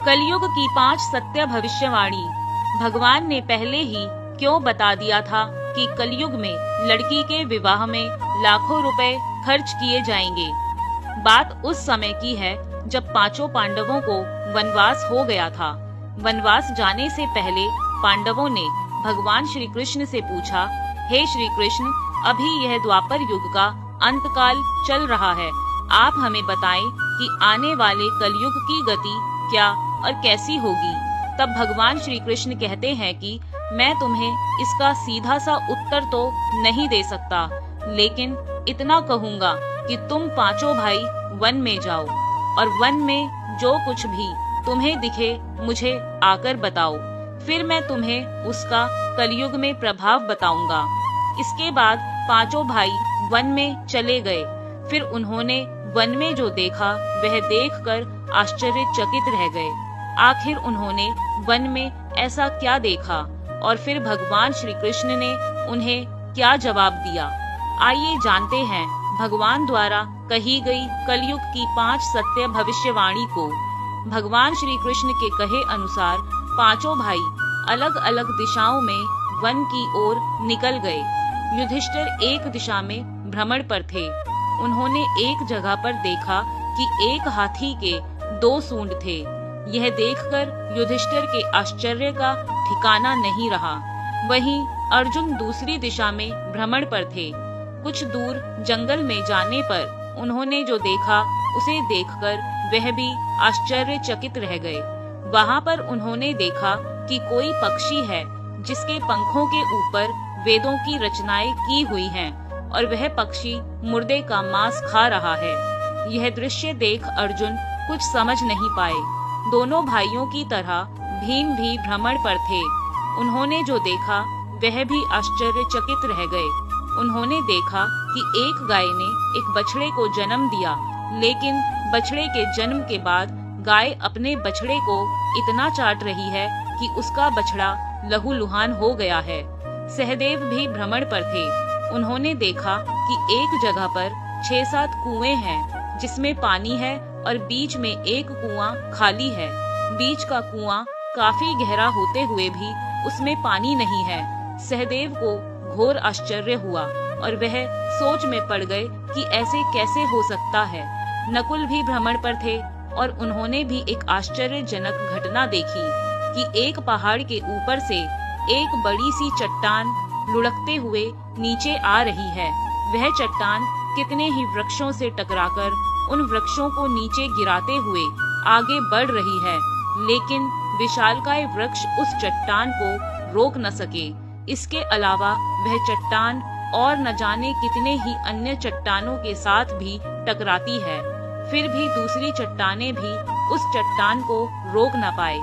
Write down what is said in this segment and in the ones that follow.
कलयुग की 5 सत्य भविष्यवाणी। भगवान ने पहले ही क्यों बता दिया था कि कलयुग में लड़की के विवाह में लाखों रुपए खर्च किए जाएंगे। बात उस समय की है जब पांचों पांडवों को वनवास हो गया था। वनवास जाने से पहले पांडवों ने भगवान श्री कृष्ण से पूछा, हे श्री कृष्ण, अभी यह द्वापर युग का अंतकाल चल रहा है, आप हमें बताएं कि आने वाले कलयुग की गति क्या और कैसी होगी। तब भगवान श्री कृष्ण कहते हैं कि मैं तुम्हें इसका सीधा सा उत्तर तो नहीं दे सकता, लेकिन इतना कहूँगा कि तुम पांचों भाई वन में जाओ और वन में जो कुछ भी तुम्हें दिखे मुझे आकर बताओ, फिर मैं तुम्हें उसका कलयुग में प्रभाव बताऊंगा। इसके बाद पांचों भाई वन में चले गए। फिर उन्होंने वन में जो देखा वह देखकर आश्चर्यचकित रह गए। आखिर उन्होंने वन में ऐसा क्या देखा और फिर भगवान श्री कृष्ण ने उन्हें क्या जवाब दिया, आइए जानते हैं भगवान द्वारा कही गई कलयुग की 5 सत्य भविष्यवाणी को। भगवान श्री कृष्ण के कहे अनुसार पांचों भाई अलग अलग दिशाओं में वन की ओर निकल गए। युधिष्ठिर एक दिशा में भ्रमण पर थे। उन्होंने एक जगह पर देखा कि एक हाथी के 2 सूंड थे। यह देखकर युधिष्ठिर के आश्चर्य का ठिकाना नहीं रहा। वहीं अर्जुन दूसरी दिशा में भ्रमण पर थे। कुछ दूर जंगल में जाने पर उन्होंने जो देखा उसे देखकर वह भी आश्चर्यचकित रह गए। वहां पर उन्होंने देखा कि कोई पक्षी है जिसके पंखों के ऊपर वेदों की रचनाएं की हुई हैं और वह पक्षी मुर्दे का मांस खा रहा है। यह दृश्य देख अर्जुन कुछ समझ नहीं पाए। दोनों भाइयों की तरह भीम भी भ्रमण पर थे। उन्होंने जो देखा वह भी आश्चर्यचकित रह गए। उन्होंने देखा कि एक गाय ने एक बछड़े को जन्म दिया, लेकिन बछड़े के जन्म के बाद गाय अपने बछड़े को इतना चाट रही है कि उसका बछड़ा लहूलुहान हो गया है। सहदेव भी भ्रमण पर थे। उन्होंने देखा कि एक जगह पर 6-7 कुएं हैं जिसमें पानी है और बीच में एक कुआं खाली है। बीच का कुआं काफी गहरा होते हुए भी उसमें पानी नहीं है। सहदेव को घोर आश्चर्य हुआ और वह सोच में पड़ गए कि ऐसे कैसे हो सकता है। नकुल भी भ्रमण पर थे और उन्होंने भी एक आश्चर्यजनक घटना देखी कि एक पहाड़ के ऊपर से एक बड़ी सी चट्टान लुढ़कते हुए नीचे आ रही है। वह चट्टान कितने ही वृक्षों से टकराकर उन वृक्षों को नीचे गिराते हुए आगे बढ़ रही है, लेकिन विशालकाय वृक्ष उस चट्टान को रोक न सके। इसके अलावा वह चट्टान और न जाने कितने ही अन्य चट्टानों के साथ भी टकराती है, फिर भी दूसरी चट्टानें भी उस चट्टान को रोक न पाए।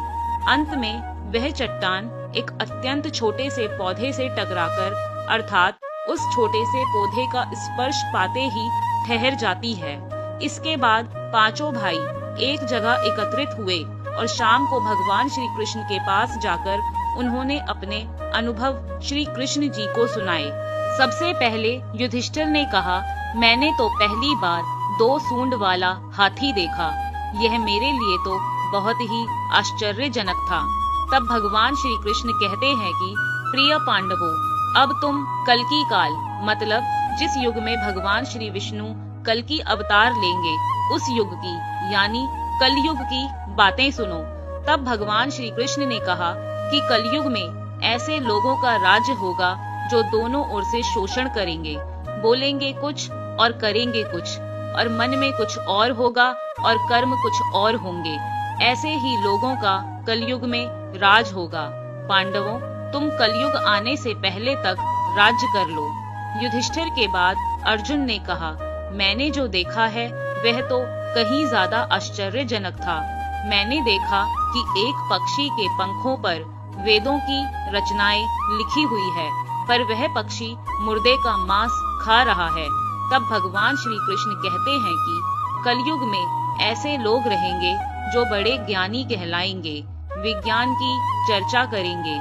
अंत में वह चट्टान एक अत्यंत छोटे से पौधे से टकराकर अर्थात उस छोटे से पौधे का स्पर्श पाते ही ठहर जाती है। इसके बाद पांचों भाई एक जगह एकत्रित हुए और शाम को भगवान श्री कृष्ण के पास जाकर उन्होंने अपने अनुभव श्री कृष्ण जी को सुनाए। सबसे पहले युधिष्ठिर ने कहा, मैंने तो पहली बार 2 सूंड वाला हाथी देखा। यह मेरे लिए तो बहुत ही आश्चर्यजनक था। तब भगवान श्री कृष्ण कहते हैं कि प्रिय पांडवों, अब तुम कल्कि काल मतलब जिस युग में भगवान श्री विष्णु कल्कि अवतार लेंगे उस युग की यानी कलयुग की बातें सुनो। तब भगवान श्री कृष्ण ने कहा कि कलयुग में ऐसे लोगों का राज्य होगा जो दोनों ओर से शोषण करेंगे, बोलेंगे कुछ और करेंगे कुछ, और मन में कुछ और होगा और कर्म कुछ और होंगे। ऐसे ही लोगों का कलयुग में राज होगा। पांडवों, तुम कलयुग आने से पहले तक राज्य कर लो। युधिष्ठिर के बाद अर्जुन ने कहा, मैंने जो देखा है वह तो कहीं ज्यादा आश्चर्यजनक था। मैंने देखा कि एक पक्षी के पंखों पर वेदों की रचनाएं लिखी हुई है, पर वह पक्षी मुर्दे का मांस खा रहा है। तब भगवान श्री कृष्ण कहते हैं कि कलयुग में ऐसे लोग रहेंगे जो बड़े ज्ञानी कहलाएंगे, विज्ञान की चर्चा करेंगे,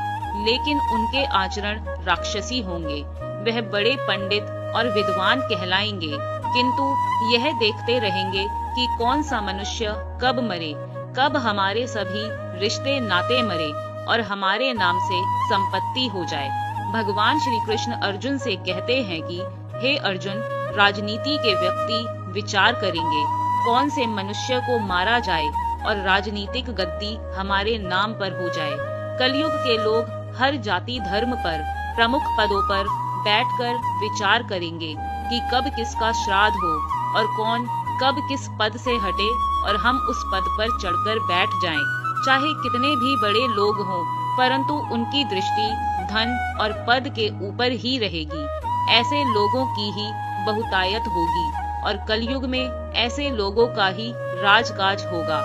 लेकिन उनके आचरण राक्षसी होंगे। वह बड़े पंडित और विद्वान कहलाएंगे, किंतु यह देखते रहेंगे कि कौन सा मनुष्य कब मरे। कब हमारे सभी रिश्ते नाते मरे और हमारे नाम से संपत्ति हो जाए। भगवान श्री कृष्ण अर्जुन से कहते हैं कि हे अर्जुन, राजनीति के व्यक्ति विचार करेंगे कौन से मनुष्य को मारा जाए और राजनीतिक गद्दी हमारे नाम पर हो जाए। कलयुग के लोग हर जाति धर्म पर प्रमुख पदों पर बैठकर विचार करेंगे कि कब किसका श्राद्ध हो और कौन कब किस पद से हटे और हम उस पद पर चढ़कर बैठ जाएं। चाहे कितने भी बड़े लोग हों, परंतु उनकी दृष्टि धन और पद के ऊपर ही रहेगी। ऐसे लोगों की ही बहुतायत होगी और कलयुग में ऐसे लोगों का ही राजकाज होगा।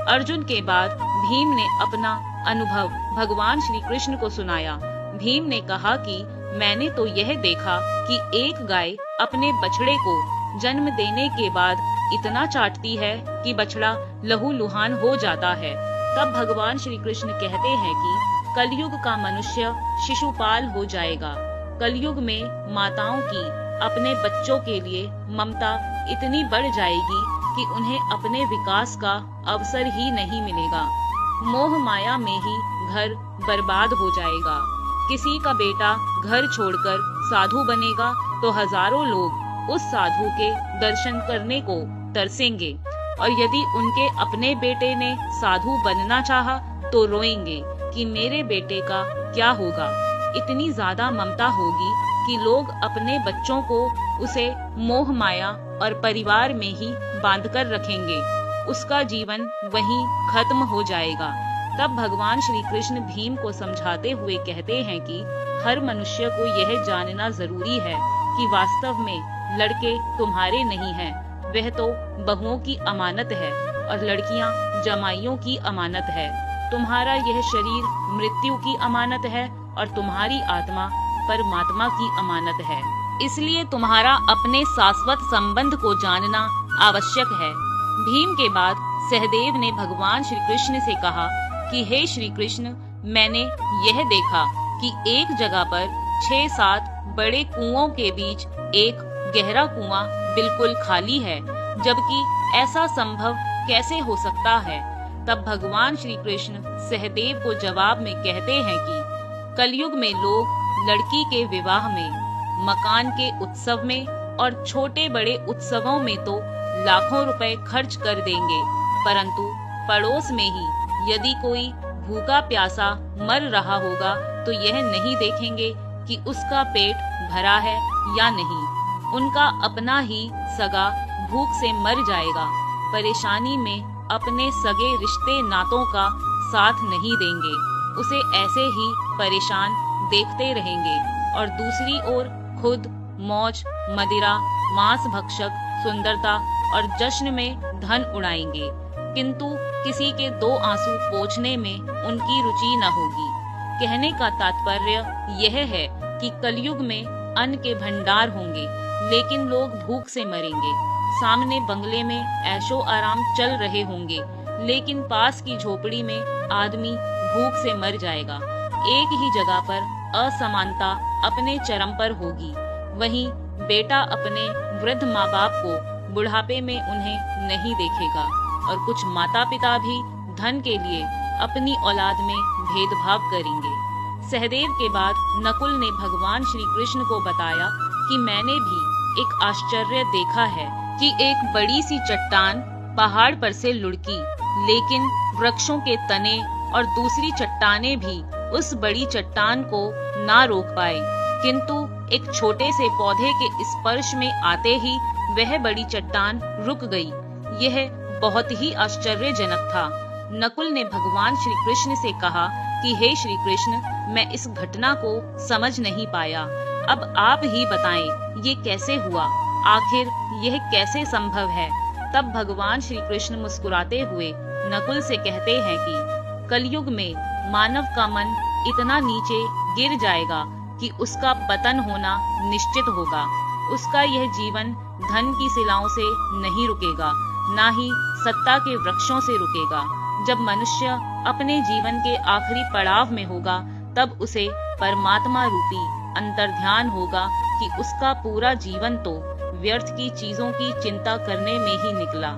अर्जुन के बाद भीम ने अपना अनुभव भगवान श्री कृष्ण को सुनाया। भीम ने कहा कि मैंने तो यह देखा कि एक गाय अपने बछड़े को जन्म देने के बाद इतना चाटती है कि बछड़ा लहूलुहान हो जाता है। तब भगवान श्री कृष्ण कहते हैं कि कलयुग का मनुष्य शिशुपाल हो जाएगा। कलयुग में माताओं की अपने बच्चों के लिए ममता इतनी बढ़ जाएगी कि उन्हें अपने विकास का अवसर ही नहीं मिलेगा। मोह माया में ही घर बर्बाद हो जाएगा। किसी का बेटा घर छोड़कर साधु बनेगा तो हजारों लोग उस साधु के दर्शन करने को तरसेंगे और यदि उनके अपने बेटे ने साधु बनना चाहा तो रोएंगे कि मेरे बेटे का क्या होगा। इतनी ज्यादा ममता होगी कि लोग अपने बच्चों को उसे मोह माया और परिवार में ही बांधकर रखेंगे। उसका जीवन वहीं खत्म हो जाएगा। तब भगवान श्री कृष्ण भीम को समझाते हुए कहते हैं कि हर मनुष्य को यह जानना जरूरी है कि वास्तव में लड़के तुम्हारे नहीं हैं, वह तो बहुओं की अमानत है और लड़कियां जमाइयों की अमानत है। तुम्हारा यह शरीर मृत्यु की अमानत है और तुम्हारी आत्मा परमात्मा की अमानत है। इसलिए तुम्हारा अपने शाश्वत संबंध को जानना आवश्यक है। भीम के बाद सहदेव ने भगवान श्री कृष्ण से कहा कि हे श्री कृष्ण, मैंने यह देखा कि एक जगह पर 6-7 बड़े कुओं के बीच एक गहरा कुआं बिल्कुल खाली है, जबकि ऐसा संभव कैसे हो सकता है। तब भगवान श्री कृष्ण सहदेव को जवाब में कहते हैं कि कलयुग में लोग लड़की के विवाह में, मकान के उत्सव में और छोटे बड़े उत्सवों में तो लाखों रुपए खर्च कर देंगे, परंतु पड़ोस में ही यदि कोई भूखा प्यासा मर रहा होगा तो यह नहीं देखेंगे कि उसका पेट भरा है या नहीं। उनका अपना ही सगा भूख से मर जाएगा। परेशानी में अपने सगे रिश्ते नातों का साथ नहीं देंगे, उसे ऐसे ही परेशान देखते रहेंगे और दूसरी ओर खुद मौज, मदिरा, मांस भक्षक, सुंदरता और जश्न में धन उड़ाएंगे, किंतु किसी के 2 आंसू पोंछने में उनकी रुचि न होगी। कहने का तात्पर्य यह है कि कलयुग में अन्न के भंडार होंगे, लेकिन लोग भूख से मरेंगे। सामने बंगले में ऐशो आराम चल रहे होंगे, लेकिन पास की झोपड़ी में आदमी भूख से मर जाएगा। एक ही जगह पर असमानता अपने चरम पर होगी। वहीं बेटा अपने वृद्ध माँ बाप को बुढ़ापे में उन्हें नहीं देखेगा और कुछ माता पिता भी धन के लिए अपनी औलाद में भेदभाव करेंगे। सहदेव के बाद नकुल ने भगवान श्री कृष्ण को बताया कि मैंने भी एक आश्चर्य देखा है कि एक बड़ी सी चट्टान पहाड़ पर से लुढ़की, लेकिन वृक्षों के तने और दूसरी चट्टानें भी उस बड़ी चट्टान को ना रोक पाए, किंतु एक छोटे से पौधे के स्पर्श में आते ही वह बड़ी चट्टान रुक गई। यह बहुत ही आश्चर्यजनक था। नकुल ने भगवान श्री कृष्ण से कहा कि हे श्री कृष्ण, मैं इस घटना को समझ नहीं पाया, अब आप ही बताएं ये कैसे हुआ, आखिर यह कैसे संभव है। तब भगवान श्री कृष्ण मुस्कुराते हुए नकुल से कहते हैं कि कलयुग में मानव का मन इतना नीचे गिर जाएगा कि उसका पतन होना निश्चित होगा। उसका यह जीवन धन की शिलाओं से नहीं रुकेगा, ना ही सत्ता के वृक्षों से रुकेगा। जब मनुष्य अपने जीवन के आखिरी पड़ाव में होगा, तब उसे परमात्मा रूपी अंतर्ध्यान होगा कि उसका पूरा जीवन तो व्यर्थ की चीजों की चिंता करने में ही निकला।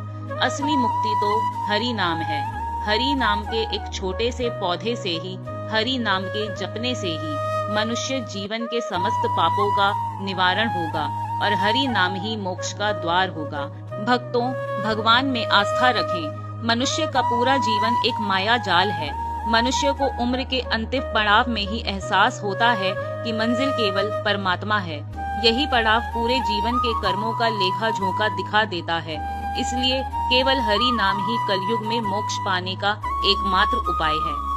असली मुक्ति तो हरि नाम है। हरि नाम के एक छोटे से पौधे से ही, हरि नाम के जपने से ही मनुष्य जीवन के समस्त पापों का निवारण होगा और हरि नाम ही मोक्ष का द्वार होगा। भक्तों, भगवान में आस्था रखें। मनुष्य का पूरा जीवन एक माया जाल है। मनुष्य को उम्र के अंतिम पड़ाव में ही एहसास होता है कि मंजिल केवल परमात्मा है। यही पड़ाव पूरे जीवन के कर्मों का लेखा जोखा दिखा देता है। इसलिए केवल हरि नाम ही कलयुग में मोक्ष पाने का एकमात्र उपाय है।